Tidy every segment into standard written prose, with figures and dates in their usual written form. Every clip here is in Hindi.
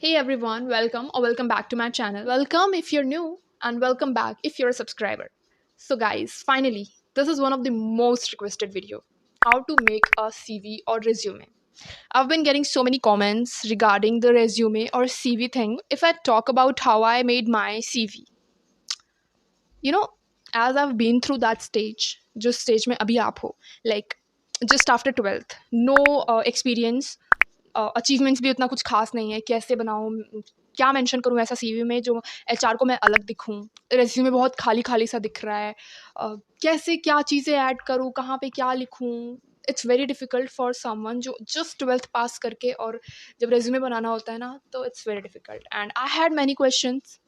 Hey everyone, welcome or welcome back to my channel. Welcome if you're new and welcome back if you're a subscriber. So guys, finally, this is one of the most requested video. How to make a CV or resume. I've been getting so many comments regarding the resume or CV thing. If I talk about how I made my CV, you know, as I've been through that stage, just stage mein abhi aap ho, like just after 12th, no experience, achievements भी उतना कुछ खास नहीं है, कैसे बनाऊँ, क्या मेंशन करूँ ऐसा सीवी में जो एचआर को मैं अलग दिखूँ, रेज्यूमे बहुत खाली खाली सा दिख रहा है, कैसे क्या चीज़ें ऐड करूँ, कहाँ पे क्या लिखूँ। It's very difficult for someone जो जस्ट 12th पास करके और जब रेज्यूमे बनाना होता है ना, तो it's very difficult and I had many questions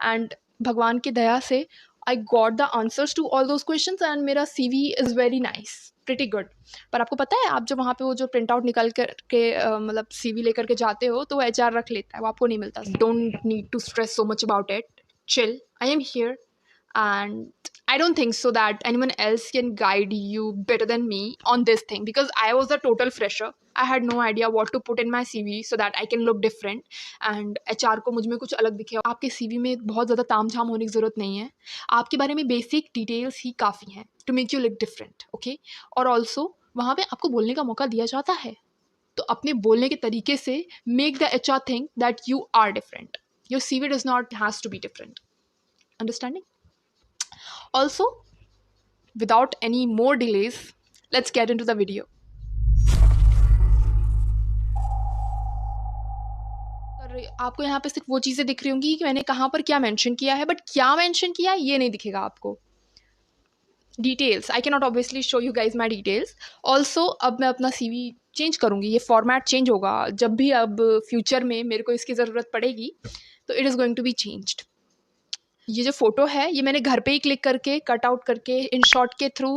and भगवान की दया से I got the answers to all those questions and मेरा CV is very nice, pretty good. पर आपको पता है, आप जब वहाँ पे वो जो प्रिंट आउट निकाल कर के मतलब सीवी लेकर के जाते हो तो वो एचआर रख लेता है, वो आपको नहीं मिलता। Don't need to stress so much about it, chill, I am here and I don't think so that anyone else can guide you better than me on this thing because I was a total fresher. I had no idea what to put in my CV so that I can look different and HR को मुझ में कुछ अलग दिखे। आपके CV में बहुत ज़्यादा ताम झाम होने की ज़रूरत नहीं है, आपके बारे में बेसिक डिटेल्स ही काफ़ी हैं to make you look different, okay. और ऑल्सो वहाँ पे आपको बोलने का मौका दिया जाता है, तो अपने बोलने के तरीके से make the HR think that you are different. Your CV does not has to be different, understanding? Also, without any more delays, let's get into the video. आपको यहाँ पे सिर्फ वो चीज़ें दिख रही होंगी कि मैंने कहाँ पर क्या मेंशन किया है, बट क्या मेंशन किया है ये नहीं दिखेगा आपको। Details I can not obviously show you guys my details. Also अब मैं अपना CV चेंज करूँगी, ये फॉर्मेट चेंज होगा जब भी अब फ्यूचर में मेरे को इसकी ज़रूरत पड़ेगी, तो it is going to be changed. ये जो फ़ोटो है ये मैंने घर पे ही क्लिक करके कट आउट करके इन शॉट के थ्रू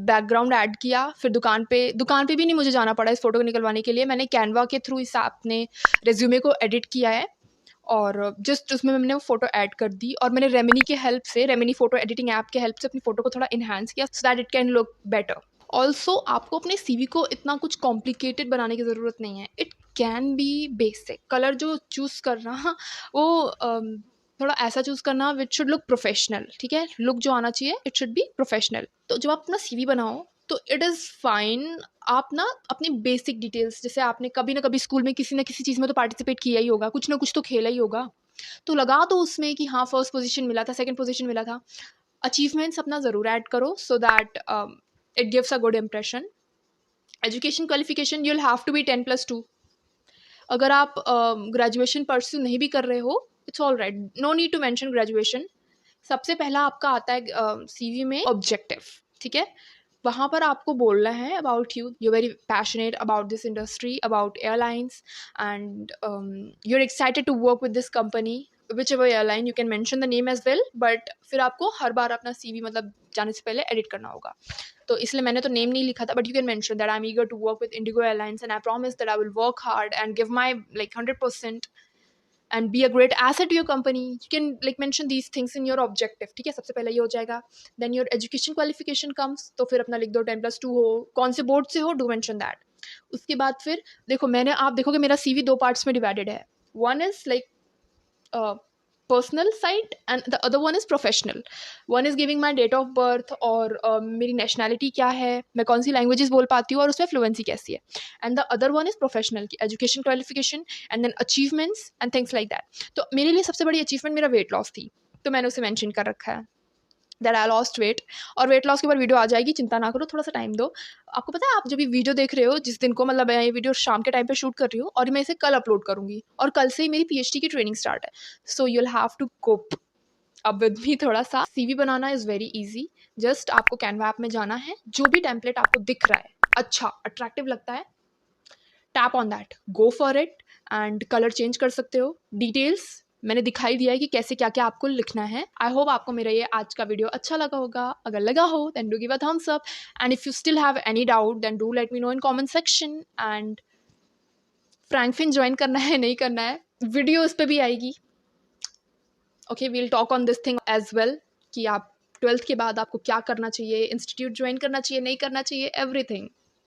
बैकग्राउंड ऐड किया, फिर दुकान पे भी नहीं मुझे जाना पड़ा इस फ़ोटो को निकलवाने के लिए। मैंने कैनवा के थ्रू इस अपने रेज्यूमे को एडिट किया है और जस्ट उसमें मैंने वो फ़ोटो ऐड कर दी और मैंने रेमिनी के हेल्प से, रेमिनी फ़ोटो एडिटिंग ऐप के हेल्प से अपनी फ़ोटो को थोड़ा इन्हांस किया सो that it can look better. Also आपको अपने CV को इतना कुछ कॉम्प्लिकेटेड बनाने की ज़रूरत नहीं है, it can be basic. Colour जो चूज़ करना वो थोड़ा ऐसा चूज़ करना विच शुड लुक प्रोफेशनल, ठीक है। लुक जो आना चाहिए इट शुड बी प्रोफेशनल। तो जब आप अपना CV बनाओ तो इट इज़ फाइन, आप ना अपनी बेसिक डिटेल्स, जैसे आपने कभी ना कभी स्कूल में किसी ना किसी चीज़ में तो पार्टिसिपेट किया ही होगा, कुछ ना कुछ तो खेला ही होगा, तो लगा दो उसमें कि हाँ फर्स्ट पोजीशन मिला था, सेकंड पोजीशन मिला था। अचीवमेंट्स अपना ज़रूर ऐड करो so that it gives a good impression. Education qualification you'll have to be 10+2। अगर आप ग्रेजुएशन परस्यू नहीं भी कर रहे हो, it's all right, no need to mention graduation. सबसे पहला आपका आता है CV में ऑब्जेक्टिव, ठीक है। वहाँ पर आपको बोलना है about you very passionate about this industry, about airlines and you are excited to work with this company, whichever airline, you can mention the name as well, but फिर आपको हर बार अपना CV मतलब जाने से पहले एडिट करना होगा, तो इसलिए मैंने तो नेम नहीं लिखा था, but you can mention that I am eager to work with IndiGo airlines and I promise that I will work hard and give my like 100% and be a great asset to your company. You can like mention these things in your objective, ठीक है। सबसे पहले ये हो जाएगा। then your education qualification comes, तो फिर अपना लिख दो 10+2 हो, कौन से बोर्ड से हो, do mention that। उसके बाद फिर देखो, आप देखोगे मेरा CV 2 पार्ट्स में डिवाइडेड है। one is like personal side and the other one is professional. One is giving my date of birth और मेरी नेशनैलिटी क्या है, मैं कौन सी लैंग्वेजेस बोल पाती हूँ और उसमें फ्लुएंसी कैसी है। And the other one is professional की education qualification and then achievements and things like that. तो मेरे लिए सबसे बड़ी अचीवमेंट मेरा वेट लॉस थी, तो मैंने उसे मैंशन कर रखा है दैट आई लॉस्ट वेट। और वेट लॉस के ऊपर वीडियो आ जाएगी, चिंता ना करो, थोड़ा सा टाइम दो। आपको पता है, आप जब ये वीडियो देख रहे हो जिस दिन को, मतलब मैं ये वीडियो शाम के टाइम पे शूट कर रही हूँ और मैं इसे कल अपलोड करूँगी और कल से ही मेरी PhD की ट्रेनिंग स्टार्ट है, so you will have to cope up with me थोड़ा सा। CV बनाना इज़ वेरी ईजी, जस्ट आपको कैनवा ऐप में जाना है, जो भी टेम्पलेट आपको दिख रहा है अच्छा अट्रैक्टिव लगता है, tap on that, go for it and colour change कर सकते हो। डिटेल्स मैंने दिखाई दिया है कि कैसे क्या क्या आपको लिखना है। आई होप आपको मेरा ये आज का वीडियो अच्छा लगा होगा। अगर लगा हो then do give a thumbs up and if you still have any doubt then do let me know in comment section. And Frankfinn join करना है नहीं करना है, वीडियो उस पर भी आएगी, okay. We'll talk on this thing as well कि आप 12th के बाद आपको क्या करना चाहिए, इंस्टीट्यूट ज्वाइन करना चाहिए नहीं करना चाहिए, एवरीथिंग।